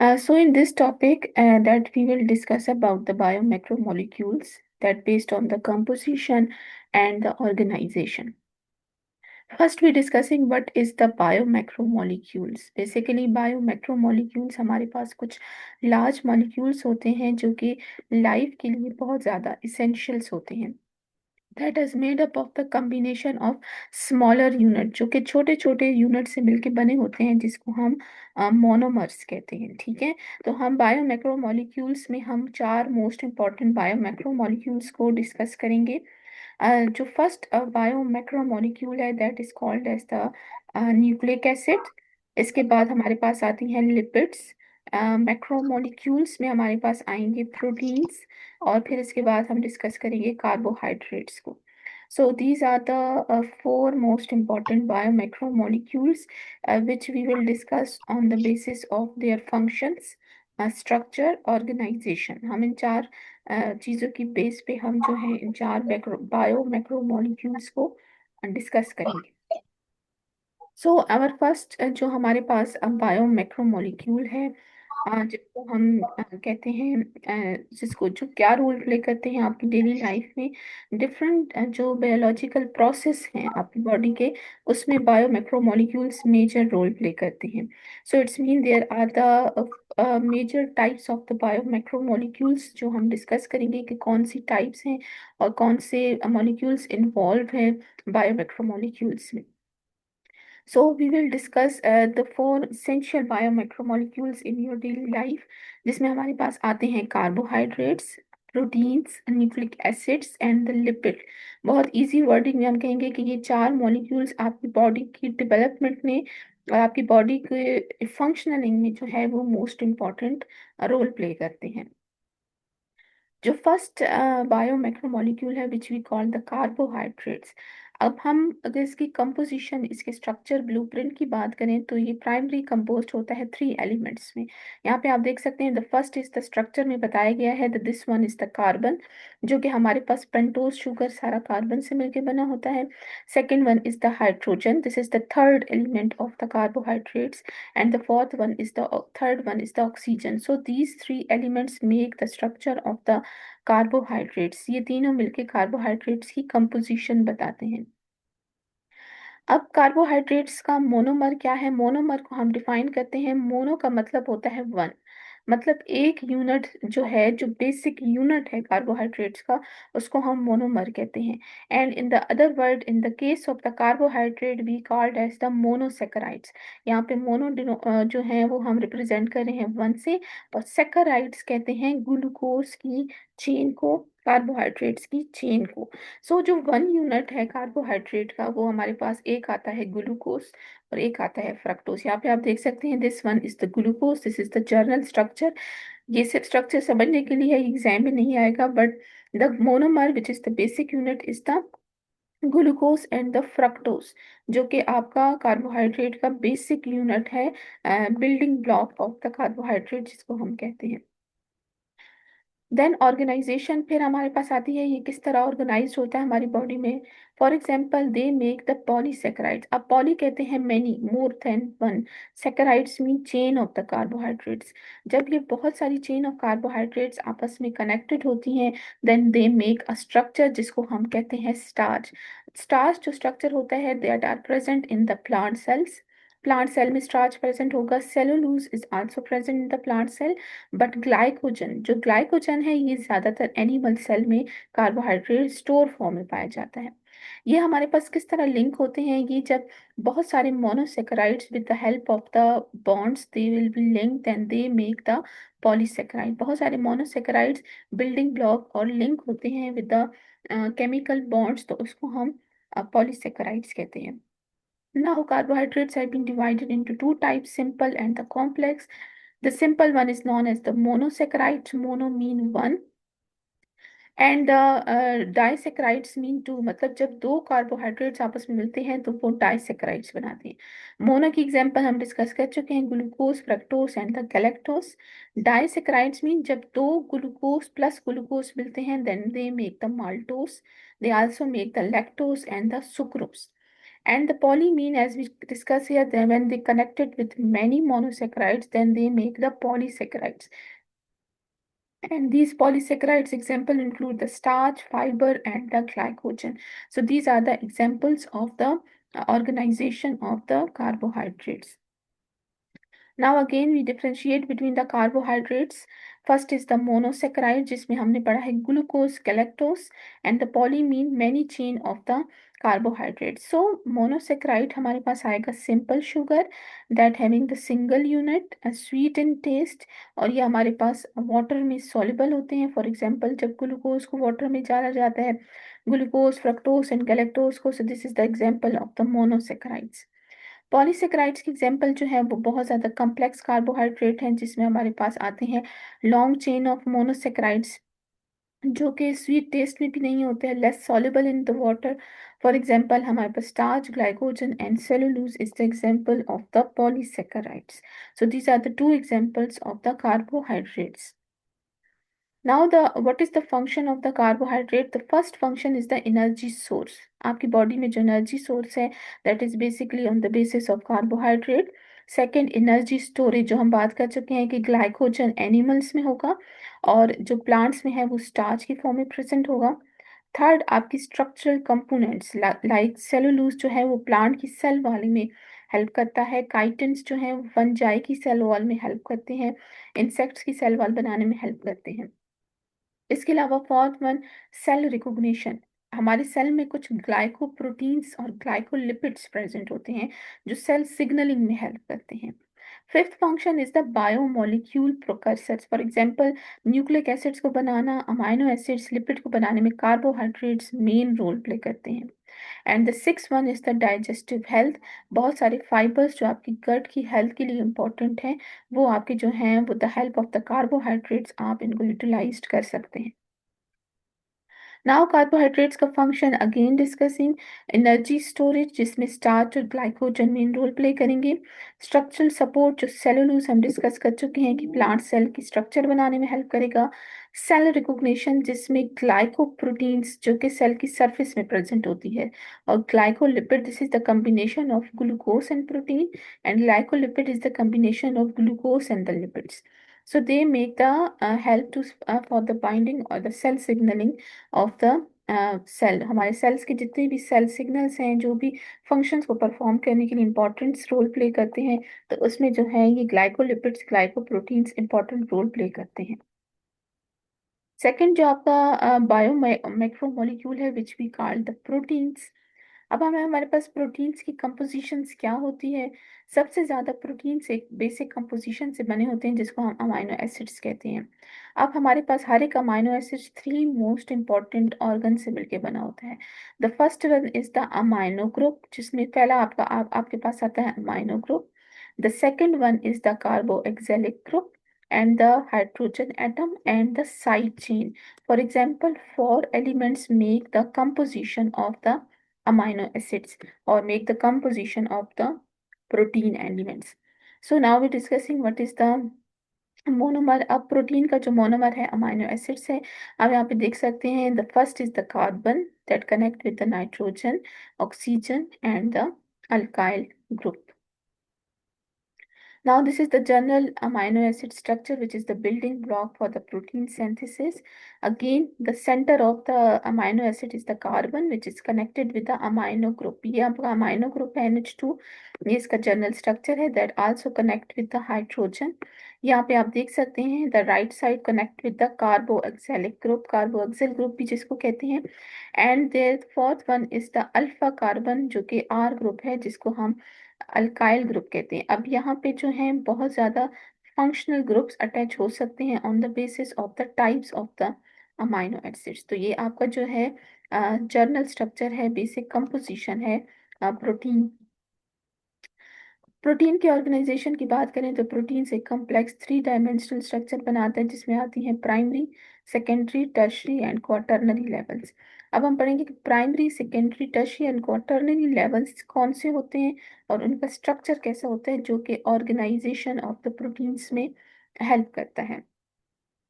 So in this topic, that we will discuss about the biomacromolecules that based on the composition and the organization. First, we're discussing what is the biomacromolecules. Basically, biomacromolecules हमारे पास कुछ large molecules होते हैं जो कि life के लिए बहुत ज़्यादा essentials होते हैं. That is made up of the combination of smaller unit जो कि छोटे छोटे यूनिट से मिलके बने होते हैं जिसको हम मोनोमर्स कहते हैं. ठीक है. तो हम बायोमैक्रोमोलिक्यूल्स में हम चार मोस्ट इंपॉर्टेंट बायोमैक्रोमोलिक्यूल्स को डिस्कस करेंगे. जो फर्स्ट बायोमैक्रोमोलिक्यूल है that is called as the nucleic acid. इसके बाद हमारे पास आती हैं लिपिड्स. मैक्रोमोलिक्यूल्स में हमारे पास आएंगे प्रोटीन्स. और फिर इसके बाद हम डिस्कस करेंगे कार्बोहाइड्रेट्स को. So these are the four most important biomacromolecules which we will discuss on the basis of their functions, structure, organization. हम इन चार चीज़ों की बेस पे हम जो है इन चार बायो मैक्रोमोलिक्यूल्स को डिस्कस करेंगे. सो आवर फर्स्ट जो हमारे पास बायो मैक्रोमोलिक्यूल है जिसको हम कहते हैं जिसको जो क्या रोल प्ले करते हैं आपकी डेली लाइफ में. डिफरेंट जो बायोलॉजिकल प्रोसेस हैं आपकी बॉडी के उसमें bio macromolecules major role play करते हैं. So it's mean there are the major types of the bio macromolecules जो हम डिस्कस करेंगे कि कौन सी टाइप्स हैं और कौन से मॉलिक्यूल्स इन्वॉल्व हैं बायो मैक्रोमोलिक्यूल्स में. So we will discuss the four essential biomacromolecules in your daily life जिसमें हमारे पास आते हैं carbohydrates, proteins, nucleic acids and the lipid. बहुत इजी वर्डिंग में हम कहेंगे कि ये चार मॉलिक्यूल्स आपकी बॉडी की डेवलपमेंट में और आपकी बॉडी के फंक्शनिंग में जो है वो मोस्ट इम्पॉर्टेंट रोल प्ले करते हैं. जो फर्स्ट बायोमैक्रोमोलिक्यूल है which we call the carbohydrates. अब हम अगर इसकी कंपोजिशन इसके स्ट्रक्चर ब्लूप्रिंट की बात करें तो ये प्राइमरी कंपोज्ड होता है थ्री एलिमेंट्स में. यहाँ पे आप देख सकते हैं the first is the structure में बताया गया है this one is the carbon जो कि हमारे पास पेंटोज शुगर सारा कार्बन से मिलकर बना होता है. Second one is the hydrogen. This is the third element of the carbohydrates. And the fourth one is the third one is the oxygen. So these three elements make the structure of the carbohydrates. ये तीनों मिलके carbohydrates की composition बताते हैं. अब carbohydrates का monomer क्या है. मोनोमर को हम डिफाइन करते हैं. मोनो का मतलब होता है वन. मतलब एक यूनिट जो है जो बेसिक यूनिट है कार्बोहाइड्रेट्स का उसको हम मोनोमर कहते हैं. And in the other word in the case of the carbohydrate we called as the monosaccharides. यहाँ पे मोनो जो है वो हम रिप्रेजेंट कर रहे हैं वन से. और सेकेराइड्स कहते हैं ग्लूकोज की चेन को, कार्बोहाइड्रेट्स की चेन को. सो जो वन यूनिट है कार्बोहाइड्रेट का वो हमारे पास एक आता है ग्लूकोज और एक आता है फ्रक्टोज. यहाँ पे आप देख सकते हैं this one is the glucose. This is the journal structure. ये सब स्ट्रक्चर समझने के लिए एग्जाम में नहीं आएगा but the monomer which is the basic unit is the glucose and the fructose जो कि आपका कार्बोहाइड्रेट का बेसिक यूनिट है. Building block of the carbohydrate जिसको हम कहते हैं. देन ऑर्गेनाइजेशन फिर हमारे पास आती है ये किस तरह ऑर्गेनाइज होता है हमारी बॉडी में. For example they make the polysaccharides. अब पॉली कहते हैं many, more than one. Saccharides mean chain of the carbohydrates. जब ये बहुत सारी चेन ऑफ कार्बोहाइड्रेट्स आपस में कनेक्टेड होती हैं then they make a structure जिसको हम कहते हैं स्टार्च. स्टार्च जो स्ट्रक्चर होता है that are present in the plant cells. Plant cell में स्टार्च प्रेजेंट होगा. Cellulose is also present in the plant cell. But glycogen जो ग्लाइकोजन है ये ज्यादातर एनिमल सेल में कार्बोहाइड्रेट स्टोर फॉर्म में पाया जाता है. ये हमारे पास किस तरह लिंक होते हैं. ये जब बहुत सारे monosaccharides with the help of the bonds they will be linked and they make the polysaccharide. बहुत सारे मोनोसेकेराइड्स बिल्डिंग ब्लॉक और लिंक होते हैं विद द केमिकल बॉन्ड्स तो उसको हम पॉलीसेकेराइड्स कहते हैं. Now, carbohydrates have been divided into two types, simple and the complex. The simple one is known as the monosaccharides. Mono mean one. And disaccharides mean two. मतलब जब दो carbohydrates आपस में मिलते हैं तो वो डाइसेक्राइड्स बनाते हैं. मोनो की एग्जांपल हम डिस्कस कर चुके हैं glucose, fructose and the galactose. Disaccharides mean जब दो ग्लूकोज प्लस ग्लूकोज मिलते हैं then they make the maltose. They also make the lactose and the sucrose. And the polyamine, as we discussed here, then when they connected with many monosaccharides, then they make the polysaccharides. And these polysaccharides example include the starch, fiber, and the glycogen. So these are the examples of the organization of the carbohydrates. Now again we differentiate between the carbohydrates. First is the monosaccharide जिसमें हमने पढ़ा है glucose, galactose and the polyamine many chain of the carbohydrates. So monosaccharide हमारे पास आएगा simple sugar that having the single unit, sweet in taste और ये हमारे पास water में soluble होते हैं. For example जब glucose को water में डाला जाता है glucose, fructose and galactose को, so this is the example of the monosaccharides. Polysaccharides के एग्जाम्पल जो है वो बहुत ज़्यादा कम्प्लेक्स कार्बोहाइड्रेट हैं जिसमें हमारे पास आते हैं लॉन्ग चेन ऑफ मोनोसेक्राइड्स जो कि स्वीट टेस्ट में भी नहीं होते हैं, less soluble in the water. For example हमारे पास starch, glycogen and cellulose is the example of the polysaccharides. So these are the two examples of the carbohydrates. Now the what is the function of the carbohydrate? The first function is the energy source. आपकी body में जो energy source है that is basically on the basis of carbohydrate. Second energy storage जो हम बात कर चुके हैं कि ग्लाइकोजन एनिमल्स में होगा और जो प्लांट्स में है वो स्टार्च की फॉर्म में प्रेजेंट होगा. थर्ड आपकी स्ट्रक्चरल कंपोनेंट्स लाइक सेलुलोज जो है वो प्लांट की सेल वॉल में हेल्प करता है. काइटिन्स जो है वो फंजाई की सेल वॉल में हेल्प करते हैं, इंसेक्ट्स की सेल वॉल बनाने में हेल्प करते हैं. इसके अलावा फोर्थ वन सेल रिकॉग्निशन. हमारे सेल में कुछ ग्लाइकोप्रोटीन्स और ग्लाइकोलिपिड्स प्रेजेंट होते हैं जो सेल सिग्नलिंग में हेल्प करते हैं. Fifth function is the biomolecule precursors. For example nucleic acids को बनाना, अमाइनो एसिड्स, लिपिड को बनाने में कार्बोहाइड्रेट्स मेन रोल प्ले करते हैं. And the six one is the digestive health. बहुत सारे फाइबर्स जो आपकी गट की हेल्थ के लिए इंपॉर्टेंट हैं वो आपके जो हैं वो the help of the carbohydrates आप इनको यूटिलाइज कर सकते हैं. नाउ कार्बोहाइड्रेट्स का function again discussing. Energy storage जिसमें स्टार्च और ग्लाइकोजन मेन रोल प्ले करेंगे. स्ट्रक्चरल सपोर्ट जो सेलुलोज हम डिस्कस कर चुके हैं कि प्लांट सेल की स्ट्रक्चर बनाने में हेल्प करेगा. सेल रिकॉग्निशन जिसमें ग्लाइकोप्रोटीन्स जो कि सेल की सरफेस में प्रेजेंट होती है और glycolipid this is the combination of glucose and protein and glycolipid is the combination of glucose and the lipids. So they make the help to for the binding or the cell signaling of the cell. हमारे cells के जितने भी cell signals हैं जो भी functions को perform करने के लिए इंपॉर्टेंट रोल प्ले करते हैं तो उसमें जो है ये glycolipids glycoproteins important role play करते हैं. सेकेंड जो आपका बायो मैक्रोमोलिक्यूल है which we call the proteins. अब हमें हमारे पास प्रोटीन्स की कंपोजिशंस क्या होती है. सबसे ज़्यादा प्रोटीन्स एक बेसिक कंपोजिशन से बने होते हैं जिसको हम अमाइनो एसिड्स कहते हैं. अब हमारे पास हर एक amino acid three most important organ से मिलके बना होता है. The first one is the amino group जिसमें पहला आपके पास आता है amino group. The second one is the carboxylic group and the hydrogen atom and the side chain. For example, four elements make the composition of the amino acids or make the composition of the protein elements. So now we're discussing what is the monomer. अब protein का जो monomer है amino acids है. अब यहाँ पे देख सकते हैं the first is the carbon that connect with the nitrogen, oxygen and the alkyl group. Now, this is the general amino acid structure, which is the building block for the protein synthesis. Again, the center of the amino acid is the carbon, which is connected with the amino group. ये आपका amino group है NH2. ये इसका general structure है that also connect with the hydrogen. यहाँ पे आप देख सकते हैं the right side connect with the carboxylic group, carboxyl group भी जिसको कहते हैं. And the fourth one is the alpha carbon जो कि R group है जिसको हम अल्काइल ग्रुप कहते हैं. अब यहाँ पे जो है बहुत ज़्यादा फंक्शनल ग्रुप्स अटैच हो सकते हैं on the basis of the types of the amino acids. तो ये आपका जो है जर्नल स्ट्रक्चर है, बेसिक कंपोजिशन है प्रोटीन. प्रोटीन के ऑर्गेनाइजेशन की बात करें तो प्रोटीन एक कम्प्लेक्स थ्री डायमेंशनल स्ट्रक्चर बनाता है जिसमें आती हैं primary, secondary, tertiary and quaternary levels. अब हम पढ़ेंगे कि primary, secondary, tertiary and quaternary levels कौन से होते हैं और उनका स्ट्रक्चर कैसा होता है जो कि ऑर्गेनाइजेशन ऑफ द प्रोटीन्स में हेल्प करता है.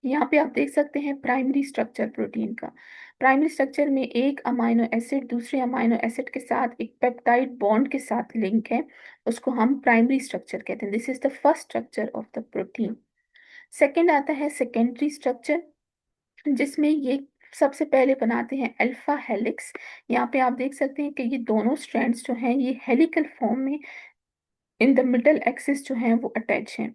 यहाँ पे आप देख सकते हैं प्राइमरी स्ट्रक्चर प्रोटीन का। प्राइमरी स्ट्रक्चर में एक अमाइनो एसिड दूसरे अमाइनो एसिड के साथ एक पेप्टाइड बॉन्ड के साथ लिंक है, उसको हम प्राइमरी स्ट्रक्चर कहते हैं। This is the first structure of the protein. Second आता है सेकेंडरी स्ट्रक्चर, जिसमें ये सबसे पहले बनाते हैं अल्फा हेलिक्स। यहाँ पे आप देख सकते हैं कि ये दोनों स्ट्रैंड्स जो हैं ये हेलिकल फॉर्म में इन द मिडल एक्सिस जो है वो अटैच हैं।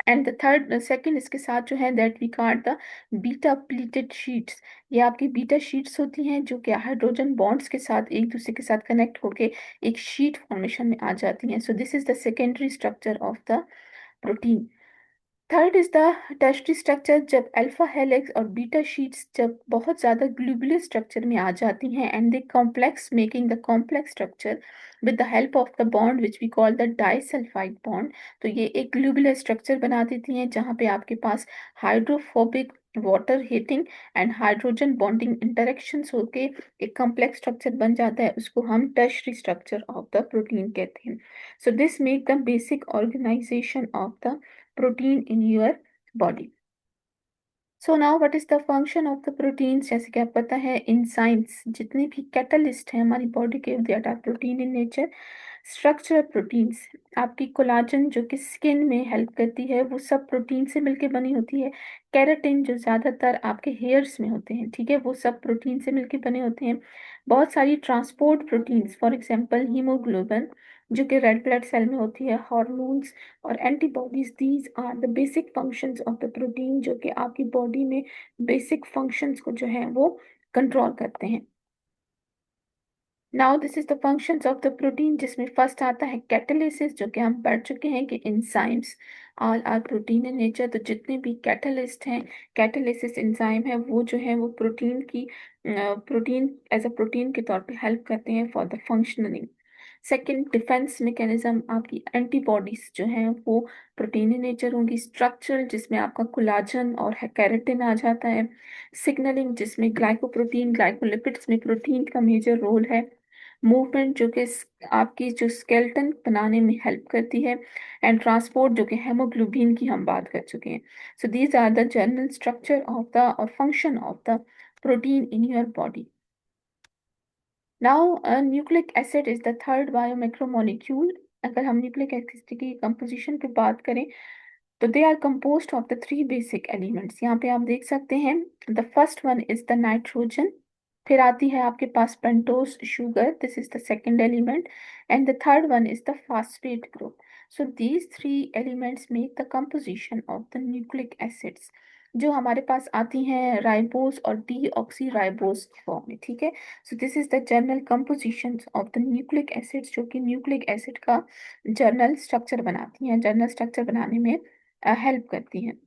एंड द थर्ड सेकंड इसके साथ जो है that we call the beta pleated sheets. ये आपकी बीटा शीट्स होती हैं जो कि हाइड्रोजन बॉन्ड्स के साथ एक दूसरे के साथ कनेक्ट होके एक शीट फॉर्मेशन में आ जाती हैं। So this is the secondary structure of the protein. Third is the tertiary structure, जब अल्फा हेलिक्स और बीटा शीट्स जब बहुत ज़्यादा ग्लोबुलर स्ट्रक्चर में आ जाती हैं and they complex making the complex structure with the help of the bond which we call the disulphide bond. तो ये एक ग्लोबुलर स्ट्रक्चर बना देती हैं जहाँ पे आपके पास hydrophobic water heating and hydrogen bonding interactions होके एक कॉम्प्लेक्स स्ट्रक्चर बन जाता है, उसको हम tertiary structure of the protein कहते हैं। So this make the basic organisation of the protein in your body. So now what is the function of the proteins? जैसे कि आप पता है इंजाइम्स जितने भी कैटलिस्ट हैं हमारी बॉडी के, that are protein in nature. Structural proteins, आपकी कोलाजन जो कि स्किन में हेल्प करती है वो सब प्रोटीन से मिलके बनी होती है। केराटिन जो ज़्यादातर आपके हेयर्स में होते हैं, ठीक है, वो सब प्रोटीन से मिलके बने होते हैं। बहुत सारी transport proteins, for example haemoglobin जो कि रेड ब्लड सेल में होती है, हार्मोन्स और antibodies, these are the basic functions of the protein जो कि आपकी बॉडी में बेसिक फंक्शंस को जो है वो कंट्रोल करते हैं। Now this is the functions of the protein, जिसमें फर्स्ट आता है कैटालिसिस, जो कि हम पढ़ चुके हैं कि enzymes all are protein in nature. तो जितने भी कैटालिस्ट हैं, कैटालिसिस एंजाइम है, वो जो है वो प्रोटीन एज अ प्रोटीन के तौर पे हेल्प करते हैं for the functioning. Second, defence mechanism, आपकी एंटीबॉडीज जो हैं वो प्रोटीन इन नेचर होंगी। स्ट्रक्चरल, जिसमें आपका कोलाजन और केराटिन आ जाता है। सिग्नलिंग, जिसमें ग्लाइकोप्रोटीन ग्लाइकोलिपिड्स में प्रोटीन का मेजर रोल है। मूवमेंट, जो कि आपकी जो स्केलेटन बनाने में हेल्प करती है। एंड ट्रांसपोर्ट, जो कि हेमोग्लोबिन की हम बात कर चुके हैं। So these are the general structure of the और function of the protein in your body. Now nucleic acid is the third biomacromolecule. अगर हम न्यूक्लिक एसिड की कंपोजिशन पे बात करें तो they are composed of the three basic elements. यहाँ पे आप देख सकते हैं the first one is the nitrogen, फिर आती है आपके पास pentose sugar, this is the second element, and the third one is the phosphate group. So these three elements make the composition of the nucleic acids, जो हमारे पास आती हैं ribose और डी ऑक्सी राइबोस फॉर्म में, ठीक है। सो this is the general composition of the nucleic acids, जो कि न्यूक्लिक एसिड का जर्नल स्ट्रक्चर बनाती हैं, जर्नल स्ट्रक्चर बनाने में हेल्प करती हैं।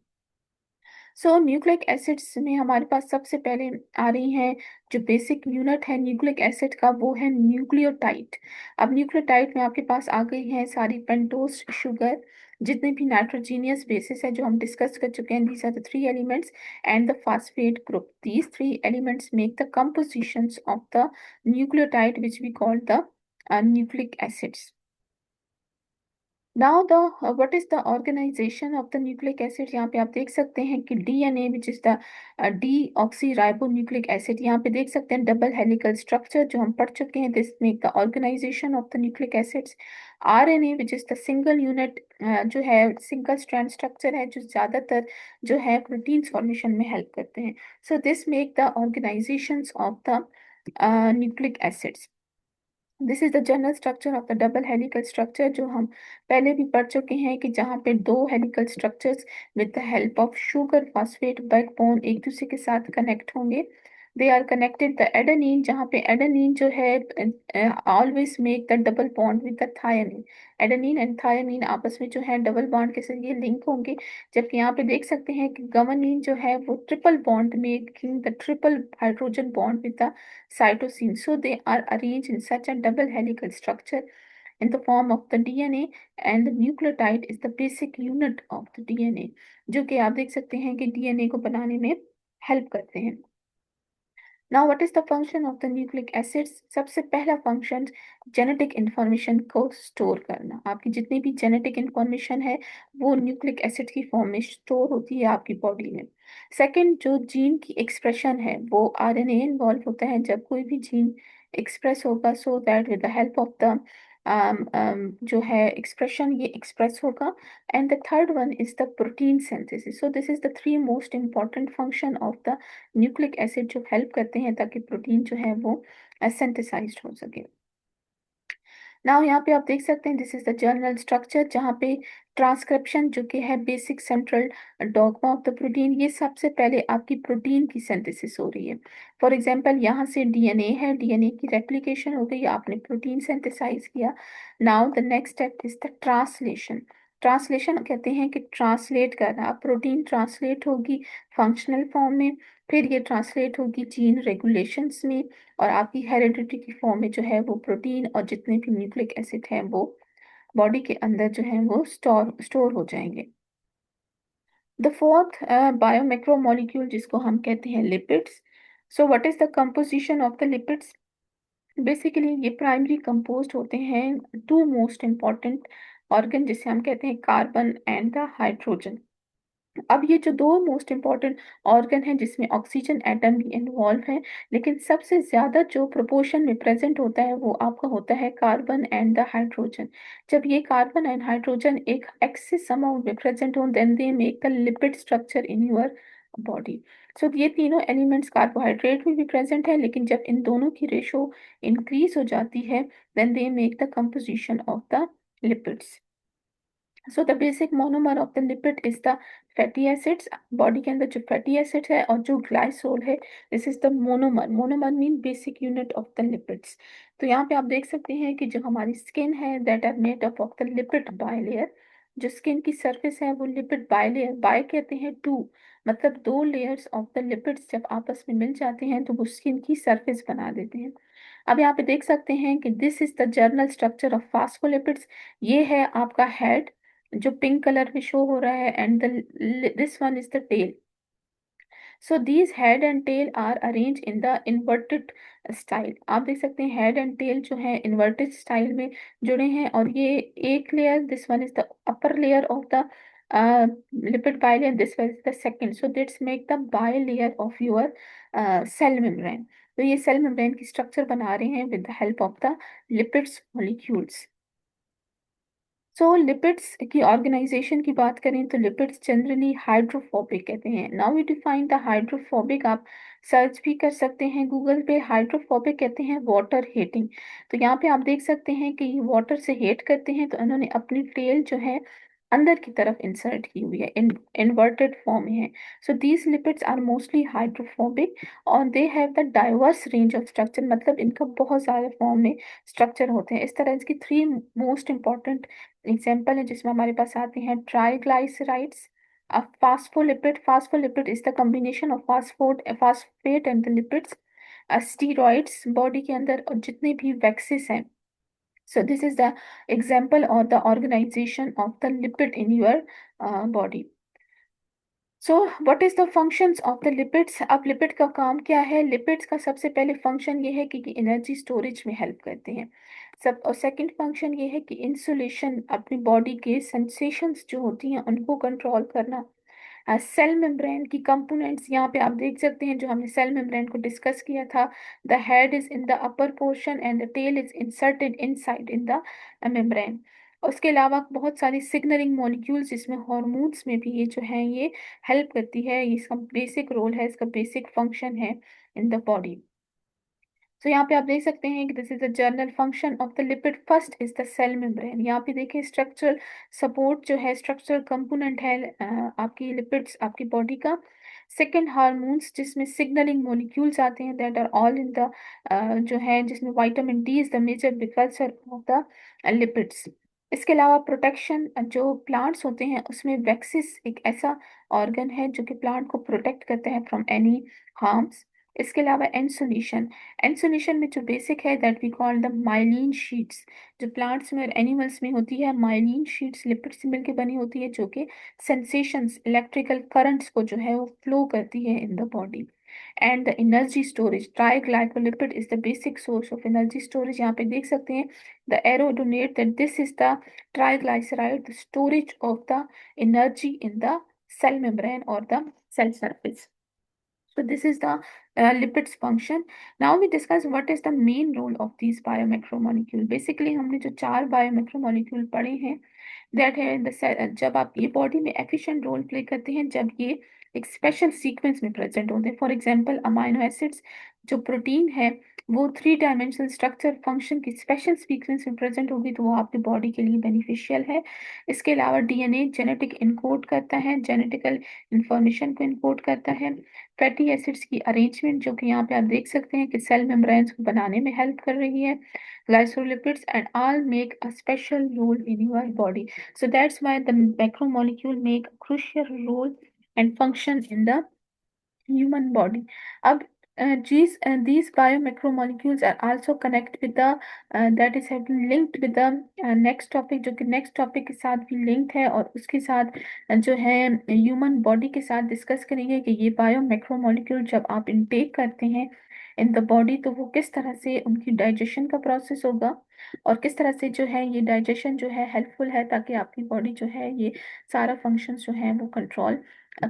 सो न्यूक्लिक एसिड्स में हमारे पास सबसे पहले आ रही हैं, जो बेसिक यूनिट है न्यूक्लिक एसिड का वो है न्यूक्लियोटाइड। अब न्यूक्लियोटाइड में आपके पास आ गई हैं सारी पेंटोस शुगर, जितने भी नाइट्रोजीनियस बेसिस है जो हम डिस्कस कर चुके हैं, these are the three elements, and the phosphate group. These three elements make the compositions of the nucleotide which we call the nucleic acids. Now the what is the organisation of the nucleic acid? यहाँ पे आप देख सकते हैं कि DNA which is the deoxy ribo nucleic acid, यहाँ पे देख सकते हैं डबल हेलिकल स्ट्रक्चर जो हम पढ़ चुके हैं, this make the organisation of the nucleic acids. RNA which is the single unit, जो है सिंगल स्ट्रैंड स्ट्रक्चर है, जो ज्यादातर जो है प्रोटीन फॉर्मेशन में हेल्प करते हैं। So this make the organisation of the nucleic acids. This is the general structure of the double helical structure, जो हम पहले भी पढ़ चुके हैं कि जहाँ पे दो helical structures with the help of sugar phosphate backbone एक दूसरे के साथ कनेक्ट होंगे। They are connected the adenine, जहाँ पे एडेनिन जो है always make the double bond with the thymine. Adenine and thymine आपस में जो है डबल बॉन्ड के जरिए लिंक होंगे। जबकि यहाँ पे देख सकते हैं कि गवानीन जो है वो triple bond making the triple hydrogen bond with the cytosine. So they are arranged in such a double helical structure in the form of the DNA, and the nucleotide is the basic unit of the DNA, जो कि आप देख सकते हैं कि DNA को बनाने में हेल्प करते हैं। Now what is the function of the nucleic acids? सबसे पहला फंक्शन जेनेटिक इंफॉर्मेशन को स्टोर करना। आपकी जितनी भी जेनेटिक इंफॉर्मेशन है वो न्यूक्लिक एसिड की फॉर्म में स्टोर होती है आपकी बॉडी में। सेकंड, जो जीन की एक्सप्रेशन है वो आरएनए इन्वॉल्व होता है जब कोई भी जीन एक्सप्रेस होगा, so that with the help of the जो है एक्सप्रेशन, ये एक्सप्रेस होगा। And the third one is the protein synthesis. So this is the three most important function of the nucleic acid जो help करते हैं ताकि protein जो है वो सिंथेसाइज्ड हो सके। नाउ यहाँ पे आप देख सकते हैं this is the journal structure, जहाँ पे ट्रांसक्रिप्शन जो कि है basic central dogma of the protein, ये सबसे पहले आपकी प्रोटीन की सिंथेसिस हो रही है। फॉर एग्जांपल यहाँ से डीएनए है, डीएनए की रेप्लिकेशन हो गई, आपने प्रोटीन सिंथेसाइज किया। Now the next step is the translation. Translation कहते हैं कि ट्रांसलेट करना। अब प्रोटीन ट्रांसलेट होगी फंक्शनल फॉर्म में, फिर ये ट्रांसलेट होगी जीन रेगुलेशंस में, और आपकी हेरिडिटी की फॉर्म में जो है वो प्रोटीन और जितने भी न्यूक्लिक एसिड हैं वो बॉडी के अंदर जो है वो स्टोर स्टोर हो जाएंगे। द फोर्थ बायोमैक्रोमोलिक्यूल जिसको हम कहते हैं lipids. So what is the composition of the lipids? Basically ये प्राइमरी कंपोज्ड होते हैं टू मोस्ट इंपॉर्टेंट ऑर्गन जिसे हम कहते हैं कार्बन एंड द हाइड्रोजन। अब ये जो दो मोस्ट इम्पॉर्टेंट ऑर्गन हैं जिसमें ऑक्सीजन एटम भी इन्वॉल्व है, लेकिन सबसे ज्यादा जो प्रोपोर्शन में प्रेजेंट होता है वो आपका होता है कार्बन एंड द हाइड्रोजन। जब ये कार्बन एंड हाइड्रोजन एक एक्सिस अमाउंट में प्रेजेंट हो then they make the lipid structure in your body. So ये तीनों एलिमेंट्स कार्बोहाइड्रेट में भी प्रेजेंट है, लेकिन जब इन दोनों की रेशो इंक्रीज हो जाती है then they make the composition of the lipids. So the basic monomer of the lipid is the fatty acids. Body के अंदर जो फैटी एसिड है और जो ग्लाइसोल है, this is the monomer. Monomer mean basic unit of the lipids. तो यहाँ पे आप देख सकते हैं कि जो हमारी स्किन है that are made up of the lipid bilayer. जो स्किन की सरफेस है वो लिपिड बायलेयर, बाय कहते हैं टू, मतलब दो लेयर्स ऑफ द लिपिड्स जब आपस में मिल जाते हैं तो वो स्किन की सरफेस बना देते हैं। अब यहाँ पे देख सकते हैं कि this is the journal structure of phospholipids. ये है आपका हेड जो पिंक कलर में शो हो रहा है, and this one is the tail. So these head and tail are arrange in the inverted style. आप देख सकते हैं हेड एंड टेल जो है इन्वर्टेड स्टाइल में जुड़े हैं, और ये एक layer, this one is the upper layer of the lipid bilayer, this was the second, so this make the bilayer of your cell membrane। तो ये सेल मेम्ब्रेन की स्ट्रक्चर बना रहे हैं with the help of the lipids molecules. So lipids की organisation की बात करें तो लिपिड्स जनरली हाइड्रोफोबिक कहते हैं। Now we define the hydrophobic, आप सर्च भी कर सकते हैं गूगल पे। हाइड्रोफोबिक कहते हैं वाटर हेटिंग। तो यहाँ पे आप देख सकते हैं कि ये वाटर से हेट करते हैं, तो उन्होंने अपनी टेल जो है अंदर की तरफ इंसर्ट की हुई है, इन्वर्टेड फॉर्म में है। So these lipids are mostly hydrophobic और they have the diverse range of structure, मतलब इनका बहुत सारे फॉर्म में स्ट्रक्चर होते हैं। इस तरह इसकी थ्री मोस्ट इंपॉर्टेंट एग्जाम्पल है जिसमें हमारे पास आते हैं triglycerides, phospholipid. Phospholipid is the combination of phosphate and the lipids. Steroids body के अंदर, और जितने भी वैक्सेस हैं। So this is the example और the organisation of the lipid in your body. So what is the functions of the lipids? अब lipid का काम क्या है? लिपिड्स का सबसे पहले फंक्शन ये है कि एनर्जी स्टोरेज में हेल्प करते हैं सब, और सेकंड फंक्शन ये है कि इंसुलेशन, अपनी बॉडी के सेंसेशंस जो होती हैं उनको कंट्रोल करना। सेल मेम्ब्रेन की कंपोनेंट्स यहाँ पे आप देख सकते हैं जो हमने सेल मेम्ब्रेन को डिस्कस किया था। The head is in the upper portion and the tail is inserted inside in the membrane. उसके अलावा बहुत सारी सिग्नलिंग मॉलिक्यूल्स जिसमें हॉर्मोन्स में भी ये जो है ये हेल्प करती है, ये इसका बेसिक रोल है, इसका बेसिक फंक्शन है इन द बॉडी। तो यहाँ पे आप देख सकते हैं कि this is the general function of the lipid. First is the cell membrane. यहाँ पे देखिए स्ट्रक्चरल सपोर्ट जो है, स्ट्रक्चरल कंपोनेंट है आपकी लिपिड्स, आपकी बॉडी का। सेकेंड हार्मोन्स जिसमें सिग्नलिंग मॉलिक्यूल्स आते हैं that are all in the जो है जिसमें vitamin D is the major precursor of the lipids. इसके अलावा प्रोटेक्शन, जो प्लांट्स होते हैं उसमें वैक्सिस एक ऐसा ऑर्गन है जो कि प्लांट को प्रोटेक्ट करता है फ्रॉम एनी हार्म्स। इसके अलावा इंसुलेशन, इंसुलेशन में जो बेसिक है that we call the myelin sheets. जो प्लांट्स में और एनिमल्स में होती है माइलिन शीट्स लिपिड से मिलकर बनी होती है, जो कि सेंसेशंस, इलेक्ट्रिकल करंट्स को जो है वो फ्लो करती है in the body. And the energy storage, triglycolipid is the basic source of energy storage. यहाँ पे देख सकते हैं the arrow donate that this is the triglyceride, the storage of the energy in the cell membrane or the cell surface. So this is the lipids function. Now we discuss what is the main role of these biomacromolecule. Basically हमने जो चार biomacromolecule पढ़े हैं, that है in the, जब आप ये body में एफिशिएंट रोल प्ले करते हैं, जब ये एक स्पेशल सीक्वेंस में प्रेजेंट होते हैं। फॉर एग्जांपल अमाइनो एसिड्स जो प्रोटीन है वो थ्री डायमेंशनल स्ट्रक्चर फंक्शन की स्पेशल सीक्वेंस में प्रेजेंट होगी तो वो आपके बॉडी के लिए बेनिफिशियल है। इसके अलावा डीएनए जेनेटिक इनकोड करता है, जेनेटिकल इंफॉर्मेशन को इनकोड करता है। फैटी एसिड्स की अरेंजमेंट जो कि यहाँ पे आप देख सकते हैं कि सेल मेम्ब्रेन्स को बनाने में हेल्प कर रही है। Glycolipids and all make a special role in your body. So that's why the macromolecule make a crucial role and function in the human body. अब these biomacromolecules are also connect with the that is have been linked with the next topic, जो कि next topic के साथ भी linked है और उसके साथ जो है human body के साथ डिस्कस करेंगे कि ये biomacromolecule जब आप इनटेक करते हैं इन द बॉडी तो वो किस तरह से उनकी डाइजेशन का प्रोसेस होगा और किस तरह से जो है ये डाइजेशन जो है हेल्पफुल है ताकि आपकी बॉडी जो है ये सारा फंक्शंस जो है वो कंट्रोल